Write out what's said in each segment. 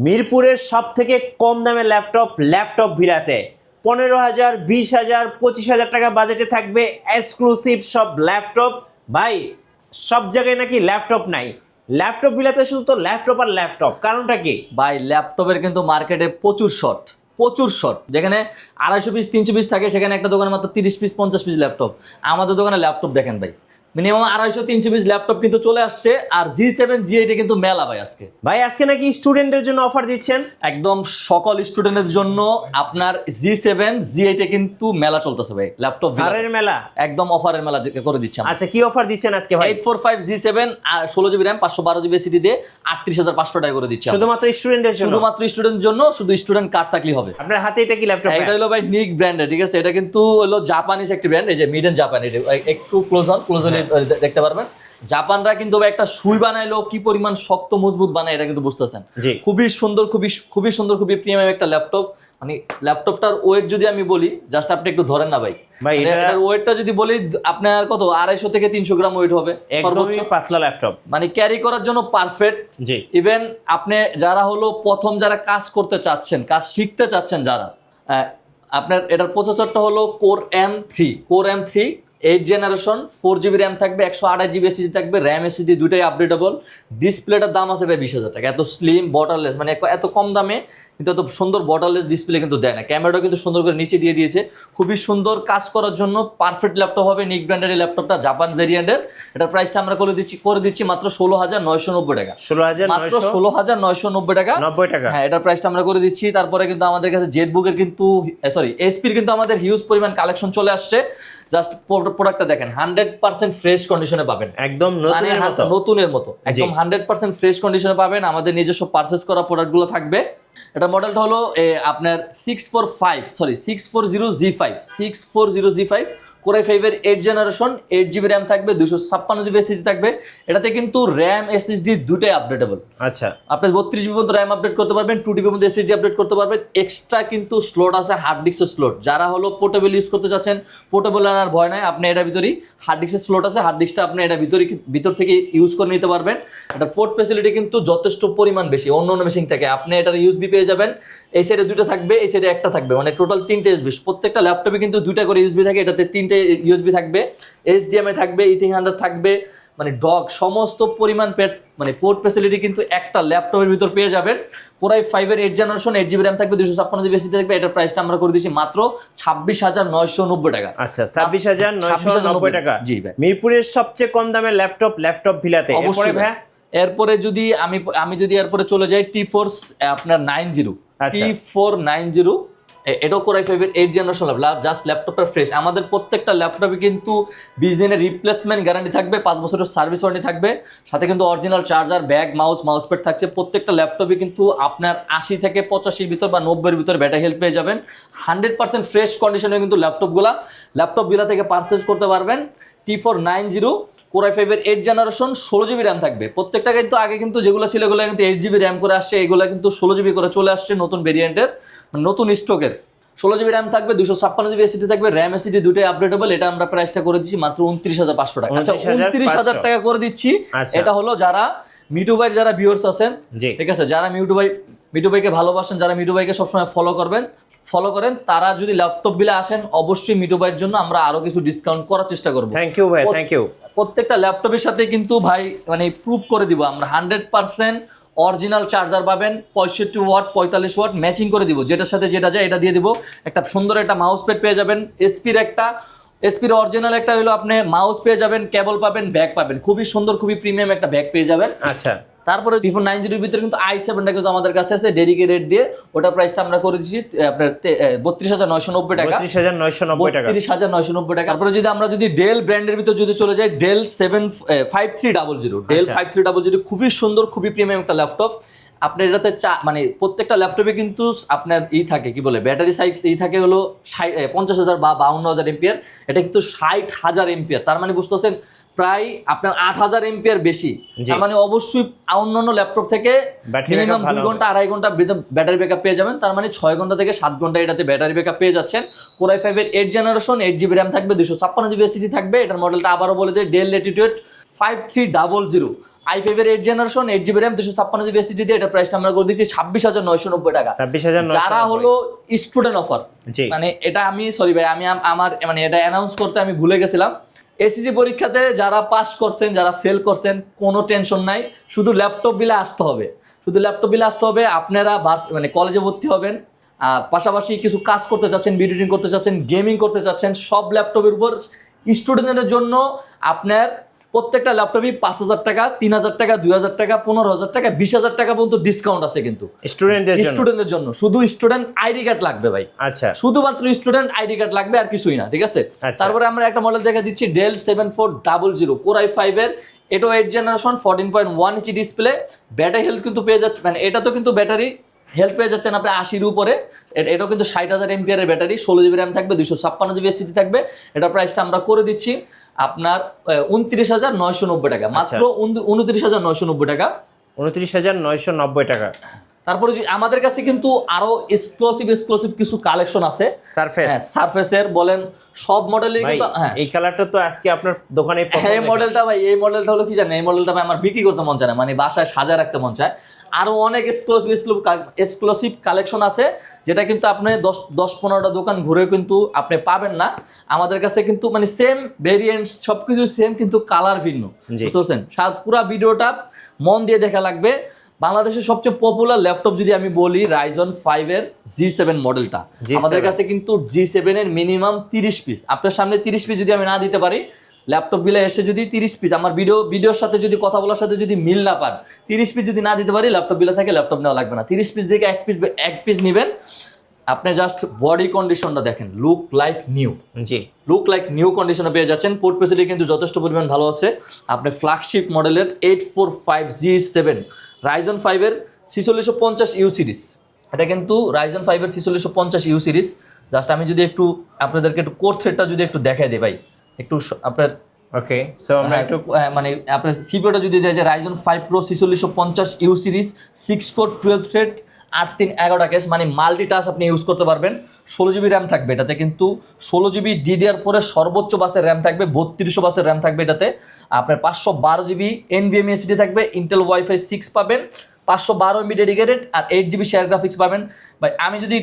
মিরপুরের সবথেকে কম দামের ল্যাপটপ ভিলাতে 15,000, 20,000, 25,000 টাকা বাজেটে থাকবে এক্সক্লুসিভ সব ল্যাপটপ। ভাই সব জায়গায় নাকি ল্যাপটপ নাই, ল্যাপটপ ভিলাতে শুধু তো ল্যাপটপ আর ল্যাপটপ, কারণটা কি? ভাই ল্যাপটপের কিন্তু মার্কেটে প্রচুর শর্ট, যেখানে 250 পিস 300 পিস থাকে, সেখানে একটা দোকানে মাত্র 30 পিস 50 পিস ল্যাপটপ। আমাদের দোকানে ল্যাপটপ দেখেন ভাই, মিনিমাম 250-300 পিস ল্যাপটপ কিন্তু চলে আসছে। আর G7 G8 কিন্তু মেলা ভাই আজকে নাকি স্টুডেন্টদের জন্য অফার দিচ্ছেন? একদম সকল স্টুডেন্টের জন্য আপনার G7 G8 কিন্তু মেলা চলতেছে ভাই, ল্যাপটপ অফারের মেলা, একদম অফারের মেলা করে দিচ্ছি। আচ্ছা কি অফার দিচ্ছেন আজকে ভাই? 845 G7 আর 16GB RAM 512GB SSD দিয়ে 38,500 টাকা করে দিচ্ছি শুধুমাত্র স্টুডেন্টদের জন্য, শুধুমাত্র স্টুডেন্টের জন্য, শুধু স্টুডেন্ট কার্ড থাকলেই হবে। আপনার হাতে এটা কি ল্যাপটপ? এটা হলো ভাই নিক ব্র্যান্ডের, ঠিক আছে? এটা কিন্তু হলো জাপানিজ একটি ব্র্যান্ড, এই যে মেড ইন জাপান। এটা একটু ক্লোজ হলে দেখতে পারবেন। জাপানরা কিন্তু একটা সুই বানাইলো কি পরিমাণ শক্ত মজবুত বানায়, এটা কিন্তু বুঝতেছেন। খুবই সুন্দর, খুবই সুন্দর, খুবই প্রিমিয়াম একটা ল্যাপটপ। মানে ল্যাপটপটার ওয়েট যদি আমি বলি, জাস্ট আপনি একটু ধরেন না ভাই, এটার ওয়েটটা যদি বলি আপনার কত 250 থেকে 300 গ্রাম ওয়েট হবে, একদমই পাতলা ল্যাপটপ, মানে ক্যারি করার জন্য পারফেক্ট। জি, ইভেন আপনি যারা হলো প্রথম যারা কাজ করতে চাচ্ছেন, কাজ শিখতে চাচ্ছেন যারা, আপনার এটার প্রসেসরটা হলো core M3 8 generation, 4GB RAM থাকবে, 128GB SSD থাকবে, র্যাম SSD দুটাই আপডেটেবল। ডিসপ্লেটার দাম আছে ভাই 20,000 টাকা। এত স্লিম বর্ডারলেস, মানে এত কম দামে কিন্তু এত সুন্দর বর্ডারলেস ডিসপ্লে কিন্তু দেয় না। ক্যামেরাটাও কিন্তু সুন্দর করে নিচে দিয়ে দিয়েছে, খুবই সুন্দর। কাজ করার জন্য পারফেক্ট ল্যাপটপ হবে, নিক ব্র্যান্ডের এই ল্যাপটপটা, জাপান ভেরিয়েন্টের। এটার প্রাইসটা আমরা করে দিচ্ছি মাত্র 16,990 টাকা। 16,990 টাকা, 90 টাকা। হ্যাঁ, এটার প্রাইসটা আমরা করে দিচ্ছি। তারপরে কিন্তু আমাদের কাছে জেটবুকের কিন্তু এসপির কিন্তু আমাদের হিউজ পরিমাণ কালেকশন চলে আসছে। জাস্ট প্রোডাক্টটা দেখেন, 100% ফ্রেশ কন্ডিশনে পাবেন, একদম নতুনের মতো, একদম 100% ফ্রেশ কন্ডিশনে পাবেন। আমাদের নিজস্ব পারচেজ করা প্রোডাক্টগুলো থাকবে। এটা মডেলটা হলো আপনার 640G5 কোর i5 এর 8 জেনারেশন, 8GB র্যাম থাকবে, 256GB SSD থাকবে। এটাতে কিন্তু র্যাম SSD দুটাই আপডেটেবল। আচ্ছা, আপনি 32GB পর্যন্ত র্যাম আপডেট করতে পারবেন, 2TB পর্যন্ত SSD আপডেট করতে পারবেন। এক্সট্রা কিন্তু স্লট আছে, হার্ড ডিস্কের স্লট। যারা হলো পোর্টেবল ইউজ করতে চাচ্ছেন, পোর্টেবল আর ভয় নাই, আপনি এটার ভিতরেই হার্ড ডিস্কের স্লট আছে, হার্ড ডিস্কটা আপনি এটা ভিতর থেকে ইউজ করে নিতে পারবেন। এটা পোর্ট ফ্যাসিলিটি কিন্তু যথেষ্ট পরিমাণ বেশি অন্য মেশিন থেকে। আপনি এটার ইউএসবি পেয়ে যাবেন, এই সাইডে দুটো থাকবে, এই সাইডে একটা থাকবে, মানে টোটাল 3টে ইউএসবি। প্রত্যেকটা ল্যাপটপে কিন্তু 2টা করে ইউএসবি থাকে, এটাতে 3টে ইউএসবি থাকবে, HDMI থাকবে, Ethernet থাকবে, মানে সমস্ত পরিমাণ মানে পোর্ট ফ্যাসিলিটি কিন্তু একটা ল্যাপটপের ভিতর পেয়ে যাবেন। কোর i5 এর 8 জেনারেশন, 8GB র্যাম থাকবে, 256GB SSD থাকবে। এটার প্রাইসটা আমরা করে দিচ্ছি মাত্র 26,990 টাকা। আচ্ছা, 26,990 টাকা। জি ভাই, মিরপুরের সবচেয়ে কম দামের ল্যাপটপ ভিলাতে। অবশ্যই ভাই। এরপরে যদি আমি যদি এরপরে চলে যাই T4 আপনার 90, T490, এটাও কোর i5 এর 8 জেনারেশন জাস্ট ল্যাপটপটা ফ্রেশ। আমাদের প্রত্যেকটা ল্যাপটপে কিন্তু 20 দিনের রিপ্লেসমেন্ট গ্যারান্টি থাকবে, 5 বছরের সার্ভিস ওয়ারেন্টি থাকবে, সাথে কিন্তু original charger, bag, mouse pad থাকছে। প্রত্যেকটা ল্যাপটপে কিন্তু আপনার 80 থেকে 85 ভিতর বা 90-এর ভিতর ব্যাটারি হেলথ পেয়ে যাবেন। 100% ফ্রেশ কন্ডিশনে কিন্তু ল্যাপটপগুলা থেকে পারচেজ করতে পারবেন। T490 কোর i5 এর 8 জেনারেশন, 16GB র্যাম থাকবে। প্রত্যেকটা কিন্তু আগে কিন্তু যেগুলো ছিল এগুলো কিন্তু 8GB র্যাম করে আসছে, এগুলো কিন্তু 16GB করে চলে আসছে নতুন ভেরিয়েন্টের, নতুন স্টকের। 16GB র্যাম থাকবে, 256GB SSD থাকবে, র্যাম SSD দুটোই আপডেটেবল। এটা আমরা প্রাইসটা করে দিচ্ছি মাত্র 29,500 টাকা। আচ্ছা, 29,000 টাকা করে দিচ্ছি। এটা হলো যারা মিটু ভাইয়ের যারা ভিউয়ার্স আছেন, ঠিক আছে, যারা মিটু ভাইকে ভালোবাসেন, যারা মিটু ভাইকে সবসময় ফলো করেন, তারা যদি ল্যাপটপ বিলে আসেন, অবশ্যই মিটু ভাইয়ের জন্য আমরা আরো কিছু ডিসকাউন্ট করার চেষ্টা করবো। থ্যাংক ইউ ভাই, থ্যাংক ইউ। প্রত্যেকটা ল্যাপটপের সাথে কিন্তু ভাই মানে প্রুভ করে দিব আমরা 100% অরিজিনাল চার্জার পাবেন, 65 ওয়াট 45 ওয়াট ম্যাচিং করে দিব, যেটার সাথে যেটা যায় এটা দিয়ে দিব। একটা সুন্দর একটা মাউস প্যাড পেয়ে যাবেন, এসপির অরিজিনাল একটা হলো আপনি মাউস পেয়ে যাবেন, কেবল পাবেন, ব্যাগ পাবেন, খুবই সুন্দর, খুবই প্রিমিয়াম একটা ব্যাগ পেয়ে যাবেন। আচ্ছা, তারপরে T490 ভিতরে কিন্তু i7টা কিন্তু আমাদের কাছে আছে ডেডিকেটেড দিয়ে, ওটা প্রাইসটা আমরা করে দিচ্ছি আপনার 32,990 টাকা। 32,990 টাকা। তারপরে যদি ডেল ব্র্যান্ডের ভিতর যদি চলে যাই, ডেল 5300 খুবই সুন্দর, খুবই প্রিমিয়াম একটা ল্যাপটপ। আপনার এটাতে মানে প্রত্যেকটা ল্যাপটপে কিন্তু আপনার থাকে কি বলে ব্যাটারি সাইজ থাকে হলো 50,000 বা 52,000 এমপিআর। এটা কিন্তু 60,000 এমপিআর, তার মানে বুঝতেছেন প্রায় আপনার 8,000 এমপিআর বেশি। তার মানে অবশ্যই অন্যান্য ল্যাপটপ থেকে মিনিমাম 2 ঘন্টা 2.5 ঘন্টা ব্যাটারি ব্যাকআপ পেয়ে যাবেন। তার মানে 6 ঘন্টা থেকে 7 ঘন্টা এটাতে ব্যাটারি ব্যাকআপ পেয়ে যাচ্ছেন। কোর i5 এর 8 জেনারেশন, 8GB র্যাম থাকবে, 256GB SSD থাকবে। এটার মডেলটা আবারও বলে দেয়, ডেল ল্যাটিটিউড 5300। i5 এর 8 generation 8GB RAM 256GB SSD দিয়ে এটা প্রাইসটা আমরা করে দিচ্ছি 26,990 টাকা। 26,990 যারা হলো স্টুডেন্ট অফার, জি মানে এটা আমি সরি ভাই আমি আমার মানে এটা অ্যানাউন্স করতে আমি ভুলে গেছিলাম। এসএসসি পরীক্ষাতে যারা পাস করছেন যারা ফেল করছেন কোনো টেনশন নাই, শুধু ল্যাপটপ বিলে আসতে হবে, শুধু ল্যাপটপ বিলে আসতে হবে। আপনারা মানে কলেজে ভর্তি হবেন, পাশাপাশি কিছু কাজ করতে চাচ্ছেন, ভিডিও এডিটিং করতে চাচ্ছেন, গেমিং করতে চাচ্ছেন, সব ল্যাপটপের উপর স্টুডেন্টদের জন্য আপনার প্রত্যেকটা ল্যাপটপই 5,000 টাকা, 3,000 টাকা, 2,000 টাকা, 15,000 টাকা, 20,000 টাকা পর্যন্ত ডিসকাউন্ট আছে কিন্তু স্টুডেন্টদের জন্য। শুধু স্টুডেন্ট আইডি কার্ড লাগবে ভাই, আচ্ছা শুধুমাত্র স্টুডেন্ট আইডি কার্ড লাগবে আর কিছুই না, ঠিক আছে। আচ্ছা। তারপরে আমরা একটা মডেল দেখা দিচ্ছি ডেল 7400 Core i5 এর, এটাও 8 generation 14.1 inch display. Battery health কিন্তু পেয়ে যাচ্ছে, মানে এটা তো কিন্তু ব্যাটারি হেলথ পেয়ে যাচ্ছেন আপনি 80-এর উপরে। এটাও কিন্তু 60,000 mAh এর ব্যাটারি, 16GB RAM থাকবে, 256GB SSD থাকবে। এটা প্রাইসটা আমরা করে দিচ্ছি আপনার 29,990 টাকা, মাত্র 29,990 টাকা, 29,990 টাকা। তারপরে আমাদের কাছে কিন্তু আরো এক্সক্লুসিভ কিছু কালেকশন আছে। সারফেসের বলেন সব মডেলের কিন্তু এই কালারটা তো আজকে আপনার দোকানে এই মডেলটা ভাই, এই মডেলটা হলো কি জানেন, এই মডেলটা ভাই আমার বিক্রি করতে মন চায় না, মানে বাসায় সাজায় রাখতে মন চায়। আরো অনেক এক্সক্লুসিভ কালেকশন আছে যেটা কিন্তু আপনি 10-15টা দোকান ঘুরে কিন্তু আপনি পাবেন না। আমাদের কাছে কিন্তু মানে সেম ভেরিয়েন্টস সবকিছু সেম, কিন্তু কালার ভিন্ন, বুঝতে পারছেন। পুরো ভিডিওটা মন দিয়ে দেখা লাগবে। বাংলাদেশের সবচেয়ে পপুলার ল্যাপটপ যদি আমি বলি Ryzen 5 এর G7 মডেলটা, আমাদের কাছে কিন্তু G7 এর মিনিমাম 30 পিস, আপনার সামনে 30 পিস যদি আমি না দিতে পারি, ল্যাপটপ বিলে এসে যদি 30 পিস আমার ভিডিওর সাথে যদি কথা বলার সাথে যদি মিল না পান, 30 পিস যদি না দিতে পারি, ল্যাপটপ বিলে থাকে ল্যাপটপ নেওয়া লাগবে না। 30 পিস থেকে এক পিস নেবেন। আপনি জাস্ট বডি কন্ডিশনটা দেখেন, লুক লাইক নিউ, জি লুক লাইক নিউ কন্ডিশনে পেয়ে যাচ্ছেন। পোর্ট ফেসিলিটি কিন্তু যথেষ্ট পরিমাণ ভালো আছে। আপনি ফ্ল্যাগশিপ মডেলের 845G7 Ryzen 5 এর 4650U সিরিজ, এটা কিন্তু Ryzen 5 এর 4650U সিরিজ। জাস্ট আমি যদি একটু আপনাদেরকে একটু কোর থ্রেডটা যদি একটু দেখাই দিই ভাই, একটু আপনার ওকে। সো আমরা একটু মানে আপনার সিপিইউটা যদি দেয় যে Ryzen 5 Pro 4650U series 6 core 12 thread 8-3-11 case, মানে মাল্টিটাস আপনি ইউজ করতে পারবেন। 16GB র্যাম থাকবে এটাতে, কিন্তু 16GB DDR4 এর সর্বোচ্চ বাসের র্যাম থাকবে, 3200 বাসের র্যাম থাকবে এটাতে। আপনার 512GB NVMe SSD থাকবে, ইন্টেল Wi-Fi 6 পাবেন, 512 MB ডেডিকেটেড, আর 8GB শেয়ার গ্রাফিক্স পাবেন। ভাই আমি যদি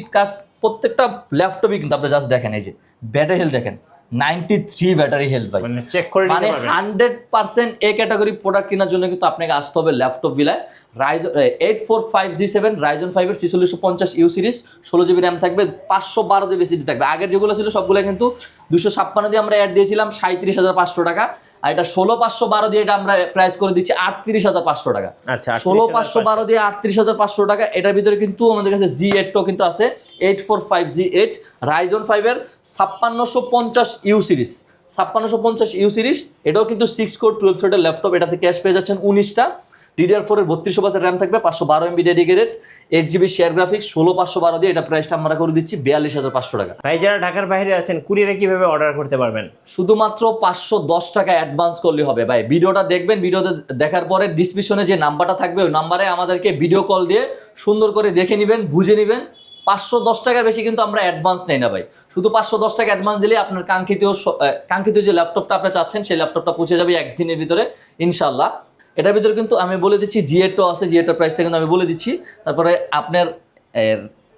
প্রত্যেকটা ল্যাপটপই কিন্তু আপনি জাস্ট দেখেন, এই যে ব্যাটারি হেলথ দেখেন 93 ব্যাটারি হেলথ ভাই, মানে চেক করে মানে 100% এ ক্যাটাগরি প্রোডাক্ট কেনার জন্য কিন্তু আপনাকে আসতে হবে ল্যাপটপ বিলায়। Ryzen 845G7 Ryzen 5 এর 4650U সিরিজ, 16GB র্যাম থাকবে, 512GB SSD থাকবে। আগের যেগুলো ছিল সবগুলো কিন্তু 256 দিয়ে আমরা অ্যাড দিয়েছিলাম 37,500 টাকা, আর এটা 16512 দিয়ে এটা আমরা প্রাইস করে দিচ্ছি 38,500 টাকা। আচ্ছা 16512 দিয়ে 38,500 টাকা। এটার ভিতরে কিন্তু আমাদের কাছে G8 কিন্তু আছে, 845G8 Ryzen 5 এর 5650U সিরিজ, 5650U সিরিজ। এটাও কিন্তু 6 কোর 12 থ্রেডের ল্যাপটপ। এটাতে ক্যাশ পেয়ে যাচ্ছেন 19টা, DDR4 এর 3200 বাসের র্যাম থাকবে, 512 MB dedicated, 8GB share graphics, 16512 দিয়ে এটা প্রাইসটা আমরা করে দিচ্ছি 42,500 টাকা। ভাই যারা ঢাকার বাইরে আছেন কুরিয়ারে কিভাবে অর্ডার করতে পারবেন? শুধুমাত্র 510 টাকা অ্যাডভান্স করলে হবে ভাই। ভিডিওটা দেখবেন, ভিডিওতে দেখার পরে ডিসক্রিপশনে যে নাম্বারটা থাকবে ওই নাম্বারে আমাদেরকে ভিডিও কল দিয়ে সুন্দর করে দেখে নেবেন, বুঝে নেবেন। 510 টাকার বেশি কিন্তু আমরা অ্যাডভান্স নেই না ভাই। শুধু 510 টাকা অ্যাডভান্স দিলে আপনার কাঙ্ক্ষিত যে ল্যাপটপটা আপনি চাচ্ছেন সেই ল্যাপটপটা পৌঁছে যাবে একদিনের ভিতরে ইনশাল্লাহ। এটার ভিতরে কিন্তু আমি বলে দিচ্ছি G8 আছে, G8 প্রাইসটা কিন্তু আমি বলে দিচ্ছি। তারপরে আপনার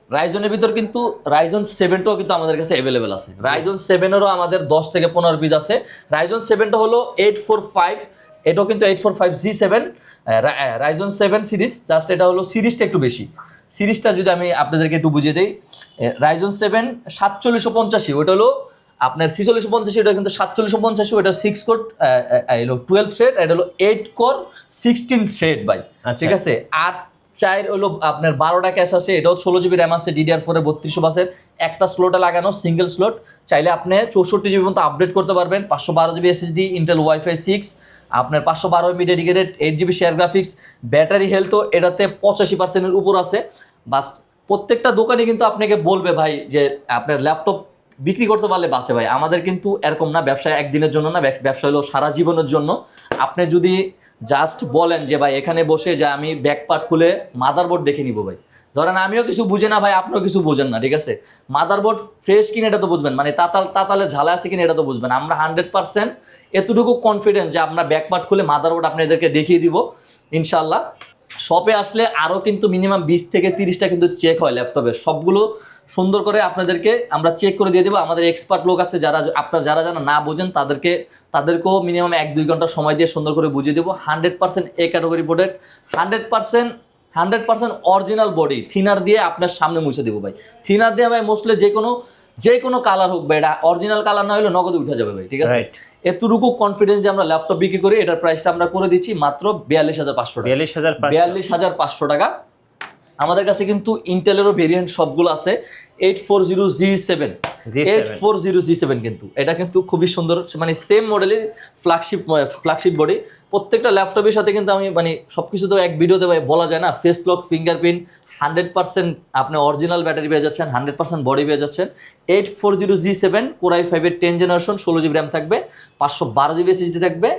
রাইজনের ভিতর কিন্তু Ryzen 7টাও কিন্তু আমাদের কাছে অ্যাভেলেবেল আছে। Ryzen 7-এরও আমাদের 10 থেকে 15 পিস আছে। Ryzen 7টা হলো 845, এটাও কিন্তু 845G7 Ryzen 7 সিরিজ। জাস্ট এটা হলো সিরিজটা একটু বেশি। সিরিজটা যদি আমি আপনাদেরকে একটু বুঝিয়ে দিই, Ryzen 7 4750, ওটা হলো আপনার 4650, এটা কিন্তু 4750, ওটা 6 কোর 12 থ্রেড, এটা হলো 8 কোর 16 থ্রেড ভাই, ঠিক আছে। 8-4 হলো আপনার 12টা ক্যাশ আছে, এটাও 16GB র্যাম আছে, DDR4 এর 3200 বাসের একটা স্লটে লাগানো সিঙ্গেল স্লট। চাইলে আপনি 64GB পর্যন্ত আপডেট করতে পারবেন, 512GB SSD, ইন্টেল Wi-Fi 6, আপনার 512 MB dedicated, 8GB share graphics, battery হেলথও এটাতে 85%-এর উপর আছে। বাস প্রত্যেকটা দোকানে কিন্তু আপনাকে বলবে ভাই যে আপনার ল্যাপটপ বিক্রি করতে পারলে বাসে ভাই। আমাদের কিন্তু এরকম না, ব্যবসা একদিনের জন্য না, ব্যবসা হলো সারা জীবনের জন্য। আপনি যদি জাস্ট বলেন যে ভাই এখানে বসে যে আমি ব্যাক পার্ট খুলে মাদারবোর্ড দেখে নিব ভাই, ধরেন আমিও কিছু বুঝি না ভাই, আপনিও কিছু বুঝেন না, ঠিক আছে? মাদারবোর্ড ফ্রেশ কিনা এটা তো বুঝবেন, মানে তাতালের ঝালা আছে কিনা এটা তো বুঝবেন। আমরা 100% এতটুকু কনফিডেন্স যে আমরা ব্যাকপার্ট খুলে মাদারবোর্ড আপনাদেরকে দেখিয়ে দিব ইনশাল্লাহ। শপে আসলে আরও কিন্তু মিনিমাম 20 থেকে 30টা কিন্তু চেক হয় ল্যাপটপের, সবগুলো সুন্দর করে আপনাদেরকে আমরা চেক করে দিয়ে দেবো। আমাদের এক্সপার্ট লোক আছে, যারা না বোঝেন তাদেরকেও মিনিমাম 1-2 ঘন্টা সময় দিয়ে সুন্দর করে বুঝিয়ে দেবো। 100% A category product, 100% original body, thinner দিয়ে আপনার সামনে মুছে দেবো ভাই। থিনার দিয়ে ভাই মুছলে যে কোনো কালার হোক ভাই, এটা অরিজিনাল কালার না হলে নগদে উঠে যাবে ভাই, ঠিক আছে? এতটুকু কনফিডেন্স যে আমরা ল্যাপটপ বিক্রি করি, এটার প্রাইসটা আমরা করে দিচ্ছি মাত্র 42,500 টাকা। 42,500 টাকা। আমাদের কাছে কিন্তু ইন্টেলেরও ভেরিয়েন্ট সবগুলো আছে। 840G7 কিন্তু এটা কিন্তু খুবই সুন্দর, মানে সেম মডেলের ফ্ল্যাগশিপ বডি। প্রত্যেকটা ল্যাপটপের সাথে কিন্তু আমি মানে সবকিছু তো এক ভিডিওতে ভাই বলা যায় না। ফেস লক, ফিঙ্গারপ্রিন্ট, 100% আপনি অরিজিনাল ব্যাটারি পেয়ে যাচ্ছেন, 100% বডি পেয়ে যাচ্ছেন। 840G7 Core i5 10 generation, 16GB RAM থাকবে, 512GB SSD থাকবে,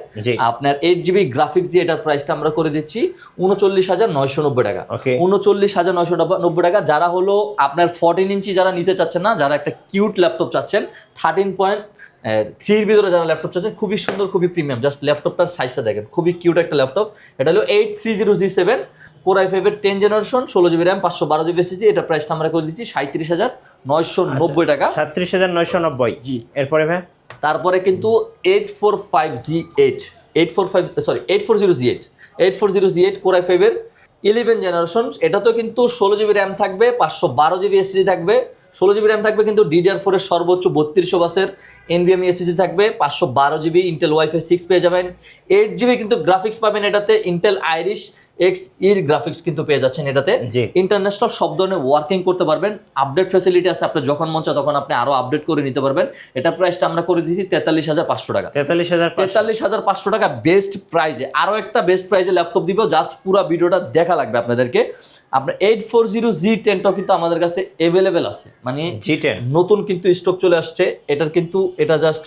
আপনার 8GB গ্রাফিক্স দিয়ে এটার প্রাইসটা আমরা করে দিচ্ছি 39,990 টাকা। 39,990 টাকা। যারা হলো আপনার 14 ইঞ্চি যারা নিতে চাচ্ছেন না, যারা একটা কিউট ল্যাপটপ চাচ্ছেন 13.3 ভিতরে যারা ল্যাপটপ চাচ্ছেন, খুবই সুন্দর, খুবই প্রিমিয়াম, জাস্ট ল্যাপটপটার সাইজটা দেখেন, খুবই কিউট একটা ল্যাপটপ। এটা হলো 830G7 Core i5 10 generation, 16GB RAM, 512GB SSD। এটা প্রাইসটা আমরা করে দিচ্ছি 37,990 টাকা। 37,990। জি। এরপরে ভাই তারপরে কিন্তু 840G8 Core i5 11 জেনারেশন। এটা তো কিন্তু 16GB র্যাম থাকবে, 512GB SSD থাকবে। 16GB র্যাম থাকবে কিন্তু DDR4 এর সর্বোচ্চ 3200 বাসের NVMe SSD থাকবে, 512GB ইন্টেল ওয়াইফাই 6 পেয়ে যাবেন। 8GB কিন্তু গ্রাফিক্স পাবেন এটাতে, ইন্টেল আইরিশ এক্স ইর গ্রাফিক্স কিন্তু পেয়ে যাচ্ছেন এটাতে। ইন্টারন্যাশনাল সব ধরনের ওয়ার্কিং করতে পারবেন, আপডেট ফ্যাসিলিটি আছে, আপনি যখন মন চায় তখন আপনি আরো আপডেট করে নিতে পারবেন। এটা প্রাইসটা আমরা করে দিয়েছি 43,500 টাকা। 43,500 টাকা বেস্ট প্রাইজে। আরো একটা বেস্ট প্রাইজে ল্যাপটপ দিব, জাস্ট পুরো ভিডিওটা দেখা লাগবে আপনাদেরকে। আপনার 840G10টাও কিন্তু আমাদের কাছে অ্যাভেলেবেল আছে, মানে G10 নতুন কিন্তু স্টক চলে আসছে। এটা জাস্ট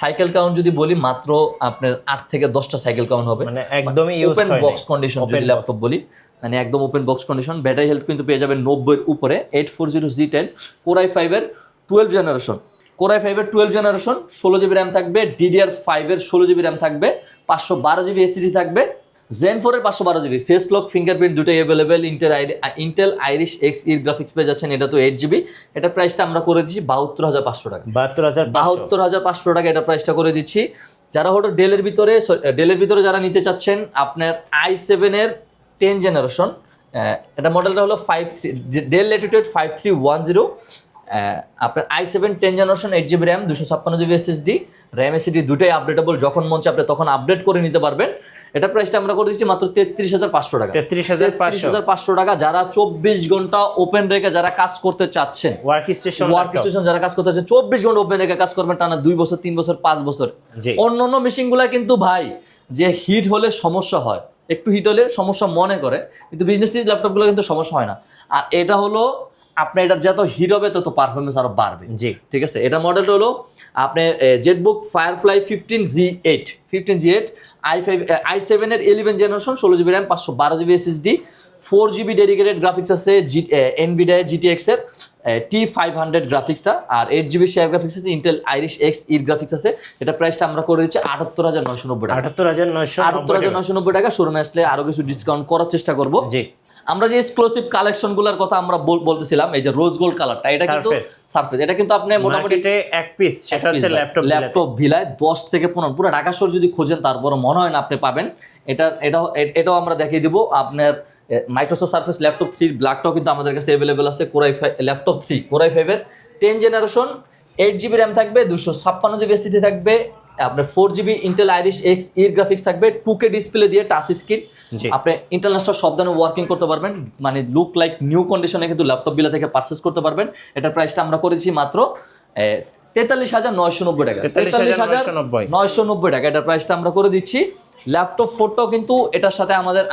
সাইকেল কাউন্ট যদি বলি, মাত্র আপনার 8 থেকে 10টা সাইকেল কাউন্ট হবে, মানে একদমই ওপেন বক্স কন্ডিশন যদি ল্যাপটপ বলি, মানে একদম open box condition. Battery health কিন্তু পেয়ে যাবেন 90 এর উপরে। 840G10 Core i5 এর 12 জেনারেশন, Core i5 এর 12 জেনারেশন, 16GB র্যাম থাকবে, DDR5 এর 16GB র্যাম থাকবে, 512GB SSD থাকবে, Zen 4 এর 512GB, ফেস লক, ফিঙ্গারপ্রিন্ট দুটোই অ্যাভেলেবেল। ইন্টেল আইরিশ এক্স ইর গ্রাফিক্স পেয়ে যাচ্ছেন, এটা তো 8GB। এটা প্রাইসটা আমরা করে দিচ্ছি 72,500 টাকা। 72,500 টাকা এটা প্রাইসটা করে দিচ্ছি। যারা হলো ডেলের ভিতরে যারা নিতে চাচ্ছেন, আপনার i7 এর 10 জেনারেশন, এটা মডেলটা হলো ডেল ল্যাটিটিউড 5310। আপনার i7 10 generation, 8GB RAM, 256GB SSD, RAM SSD দুটোই আপডেটেবল, যখন মন চায় আপনি তখন আপডেট করে নিতে পারবেন। এটা প্রাইসটা আমরা করে দিচ্ছি মাত্র 33,500 টাকা। 33,500 টাকা। যারা 24 ঘন্টা ওপেন রেখে যারা কাজ করতে চাচ্ছেন, ওয়ার্ক স্টেশন যারা কাজ করতে চাচ্ছেন, 24 ঘন্টা ওপেন রেখে কাজ করবেন টানা 2 বছর, 3 বছর, 5 বছর। অন্য মেশিনগুলা কিন্তু ভাই যে হিট হলে সমস্যা হয়, একটু হিট হলে সমস্যা মনে করে, কিন্তু বিজনেস ল্যাপটপগুলো কিন্তু সমস্যা হয় না। আর এটা হলো আপনার এটার যত হিট হবে তত পারফরমেন্স আরো বাড়বে। জি, ঠিক আছে। এটা মডেলটা হলো আপনি জেটবুক ফায়ারফ্লাই 15G8 i7 এর 11 generation, 16GB RAM, 512GB SSD, 4GB dedicated graphics আছে, NVIDIA GTX এর T500 গ্রাফিক্সটা, আর 8GB শেয়ার গ্রাফিক্স আছে, ইন্টেল আইরিশ এক্স ইর গ্রাফিক্স আছে। এটা প্রাইসটা আমরা করে দিচ্ছি 78,990 টাকা। 78,990 টাকা। শোরুমে আসলে আরো কিছু ডিসকাউন্ট করার চেষ্টা করবো। জি। আমরা যে এক্সক্লুসিভ কালেকশনগুলোর কথা আমরা বলতেছিলাম, এই যে রোজ গোল্ড কালারটা, এটা কিন্তু সারফেস, এটা কিন্তু আপনি মোটামুটি এক পিস, সেটা হচ্ছে ল্যাপটপ ভিলায় 10 থেকে 15 পুরো ঢাকা শহর যদি খোঁজেন তারপর মনে হয় না আপনি পাবেন। এটাও আমরা দেখিয়ে দিব। আপনার মাইক্রোসফট সারফেস ল্যাপটপ 3 ব্ল্যাকটাও কিন্তু আমাদের কাছে অ্যাভেলেবেল আছে। ল্যাপটপ 3 Core i5 এর 10 জেনারেশন, 8GB র্যাম থাকবে, 256GB SSD থাকবে, আপনার 4GB ইন্টেল আইরিশ এক্স ইর গ্রাফিক্স থাকবে, 2K ডিসপ্লে দিয়ে টাচ স্ক্রিন। আপনি ইন্টারন্যাশনাল সব ধরনের ওয়ার্কিং করতে পারবেন, মানে লুক লাইক নিউ কন্ডিশনে কিন্তু ল্যাপটপ বিলা থেকে পারচেস করতে পারবেন। এটার প্রাইসটা আমরা করে দিচ্ছি মাত্র 43,990 টাকা। 43,990 টাকা এটার প্রাইসটা আমরা করে দিচ্ছি। ল্যাপটপ 4টাও কিন্তু এটার সাথে আমাদের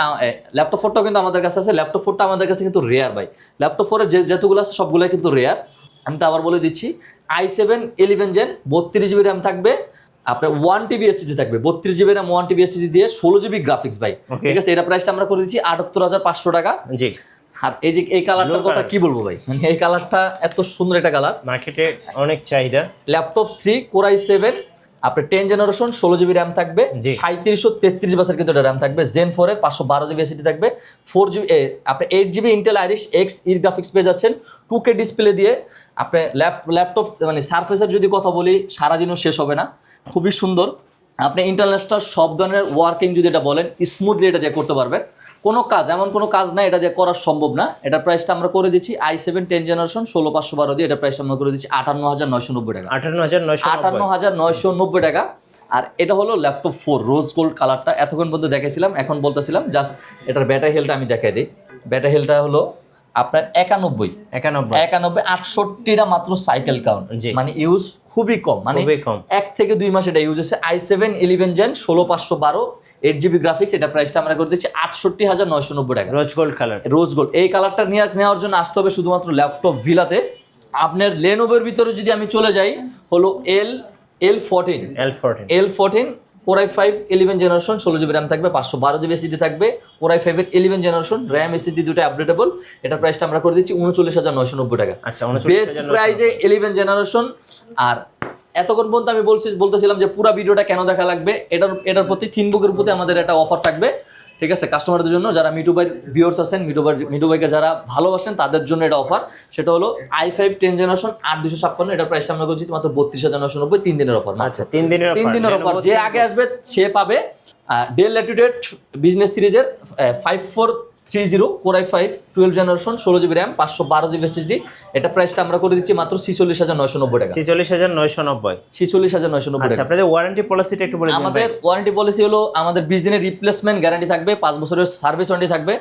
আমাদের কাছে আছে। ল্যাপটপ 4টা আমাদের কাছে কিন্তু রেয়ার ভাই। ল্যাপটপ 4 এর যেগুলো আছে সবগুলোই কিন্তু রেয়ার। আমি তো আবার বলে দিচ্ছি, i7 11 জেন, 32GB র্যাম থাকবে, আপনার 1TB SSD থাকবে, 32GB র্যাম, 1TB SSD দিয়ে 16GB গ্রাফিক্স ভাই, ঠিক আছে। এটা প্রাইসটা আমরা করে দিচ্ছি 78,500 টাকা। জি। আর এই যে এই কালারটার কথা কি বলবো ভাই, মানে এই কালারটা এত সুন্দর একটা কালার, মার্কেটে অনেক চাহিদা। ল্যাপটপ 3 Core i7 আপনার 10 জেনারেশন 16GB র্যাম থাকবে, 3733 বাসের কিন্তু র্যাম থাকবে, Zen 4 এর 512GB এসএসডি থাকবে, 4GB আপনি 8GB ইন্টেল আইরিশ এক্স ই গ্রাফিক্স পেয়ে যাচ্ছেন, 2K ডিসপ্লে দিয়ে। আপনি ল্যাপটপ মানে সারফেসের যদি কথা বলি সারাদিনও শেষ হবে না, খুবই সুন্দর। আপনি ইন্টারন্যাশনাল সব ধরনের ওয়ার্কিং যদি এটা বলেন স্মুথলি এটা দিয়ে করতে পারবেন। কোনো কাজ এমন কোনো কাজ না এটা দিয়ে করা সম্ভব না। এটার প্রাইসটা আমরা করে দিচ্ছি i7 10 জেনারেশন 16512 দিয়ে, এটা প্রাইসটা আমরা করে দিচ্ছি 58990 টাকা, 58990 টাকা। আর এটা হলো ল্যাপটপ 4 রোজ গোল্ড কালারটা, এতক্ষণ পর্যন্ত দেখাইছিলাম, এখন বলতেছিলাম জাস্ট এটার ব্যাটারি হেলটা আমি দেখাই দিই। ব্যাটারি হেলটা হলো আপনার 91 68টা মাত্র সাইকেল কাউন্ট, মানে ইউজ খুবই কম, মানে 1 থেকে 2 মাস এটা ইউজ হচ্ছে। i7 11 জেন 16512 8GB গ্রাফিক্স, এটা প্রাইসটা আমরা করে দিচ্ছি 68990 টাকা, rose gold colour. Rose gold এই কালারটা নেওয়ার জন্য আসতে হবে শুধুমাত্র ল্যাপটপ ভিলাতে। আপনার লেনোভোর ভিতরে যদি আমি চলে যাই হলো L14 Core i5 11 generation 16GB RAM থাকবে, 512GB এসএসডি থাকবে, Core i5 এর 11 জেনারেশন র্যাম এসএসডি দুটো আপডেটেবল, এটা প্রাইসটা আমরা করে দিচ্ছি 39990 টাকা। আচ্ছা, বেস্ট প্রাইসে 11 জেনারেশন। আর এতক্ষণ পর্যন্ত আমি বলতেছিলাম যে পুরো ভিডিওটা কেন দেখা লাগবে, এটার প্রতি থিনবুকের প্রতি আমাদের একটা অফার থাকবে, ঠিক আছে, কাস্টমারদের জন্য যারা মিটু ভাইয়ের ভিউয়ার্স আছেন, মিটু ভাইকে যারা ভালোবাসেন তাদের জন্য এটা অফার। সেটা হলো i5 10 জেনারেশন 8256, এটার প্রাইস আমরা করছি মাত্র 32990, 3 দিনের অফার। আচ্ছা, 3 দিনের অফার, যে আগে আসবে সে পাবে ডেল ল্যাটিটিউড বিজনেস সিরিজের 5430 Core i5 12 generation 16GB RAM 512GB SSD, এটা প্রাইসটা আমরা করে দিচ্ছি মাত্র 46990 টাকা, 46990 টাকা। আচ্ছা, আপনাদের ওয়ারেন্টি পলিসিটা একটু বলে দিন। আমাদের ওয়ারেন্টি পলিসি হলো আমাদের 20 দিনের রিপ্লেসমেন্ট গ্যারান্টি থাকবে, 5 বছরের সার্ভিস ওয়ারেন্টি থাকবে,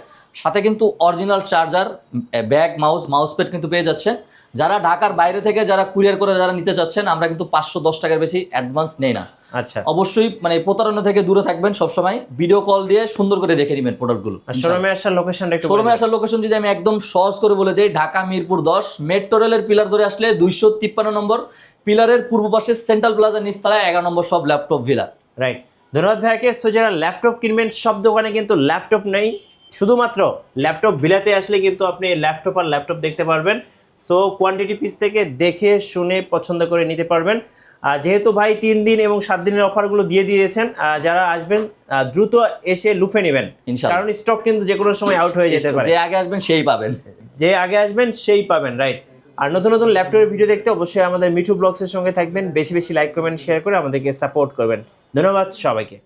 সাথে কিন্তু original charger, bag, mouse pad কিন্তু পেয়ে যাচ্ছেন। যারা ঢাকার বাইরে থেকে যারা কুরিয়ার করে যারা নিতে চাচ্ছেন, আমরা কিন্তু 510 টাকার বেশি অ্যাডভান্স নেই না। আচ্ছা, অবশ্যই মানে প্রতারণা থেকে দূরে থাকবেন, সবসময় ভিডিও কল দিয়ে সুন্দর করে দেখে নেবেন প্রোডাক্টগুলো। শোরুমে আসার লোকেশনটা একটু শোরুমে আসার লোকেশন যদি আমি একদম সহজ করে বলে দেই, ঢাকা মিরপুর 10 মেট্রো রেলের পিলার ধরে আসলে 253 নম্বর পিলারের পূর্ব পাশে সেন্ট্রাল প্লাজা নিচতলায় 11 নম্বর সব ল্যাপটপ ভিলা। রাইট, ধন্যবাদ ভাইকে। সো যারা ল্যাপটপ কিনবেন, সব দোকানে কিন্তু ল্যাপটপ নেই, শুধুমাত্র ল্যাপটপ বিলাতে আসলে কিন্তু আপনি ল্যাপটপ দেখতে পারবেন। সো কোয়ান্টিটি পিস থেকে দেখে শুনে পছন্দ করে নিতে পারবেন। যেহেতু ভাই 3 দিন এবং 7 দিনের অফারগুলো দিয়ে দিয়েছেন, যারা আসবেন দ্রুত এসে লুফে নেবেন, কারণ স্টক কিন্তু যে কোনো সময় আউট হয়ে যেতে পারে। যে আগে আসবেন সেই পাবেন, রাইট। আর নতুন ল্যাপটপের ভিডিও দেখতে অবশ্যই আমাদের মিঠু ব্লগসের সঙ্গে থাকবেন, বেশি লাইক কমেন্ট শেয়ার করে আমাদেরকে সাপোর্ট করবেন। ধন্যবাদ সবাইকে।